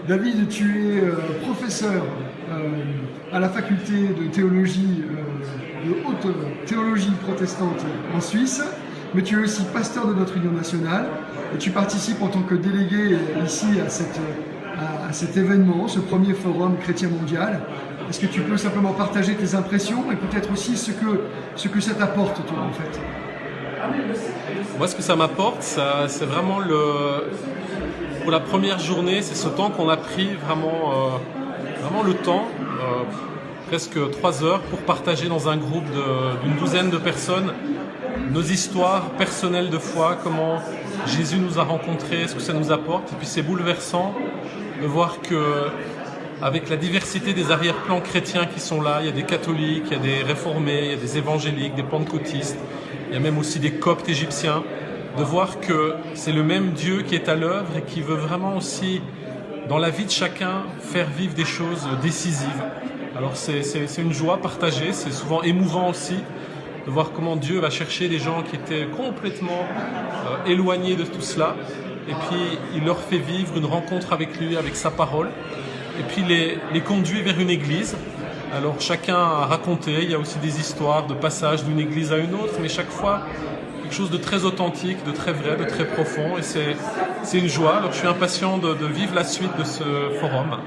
David, tu es professeur à la faculté de théologie, de haute théologie protestante en Suisse, mais tu es aussi pasteur de notre Union nationale et tu participes en tant que délégué ici à cet événement, ce premier forum chrétien mondial. Est-ce que tu peux simplement partager tes impressions et peut-être aussi ce que ça t'apporte, toi, en fait? Moi, ce que ça m'apporte, c'est vraiment pour la première journée, c'est ce temps qu'on a pris vraiment le temps, presque 3 heures, pour partager dans un groupe d'une douzaine de personnes nos histoires personnelles de foi, comment Jésus nous a rencontrés, ce que ça nous apporte. Et puis c'est bouleversant de voir que avec la diversité des arrière-plans chrétiens qui sont là, il y a des catholiques, il y a des réformés, il y a des évangéliques, des pentecôtistes, il y a même aussi des coptes égyptiens, de voir que c'est le même Dieu qui est à l'œuvre et qui veut vraiment aussi, dans la vie de chacun, faire vivre des choses décisives. Alors c'est une joie partagée, c'est souvent émouvant aussi, de voir comment Dieu va chercher des gens qui étaient complètement éloignés de tout cela, et puis il leur fait vivre une rencontre avec lui, avec sa parole, et puis les conduit vers une église. Alors chacun a raconté, il y a aussi des histoires de passage d'une église à une autre, mais chaque fois quelque chose de très authentique, de très vrai, de très profond, et c'est une joie. Alors je suis impatient de vivre la suite de ce forum.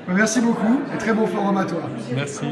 Merci beaucoup et très bon forum à toi. Merci.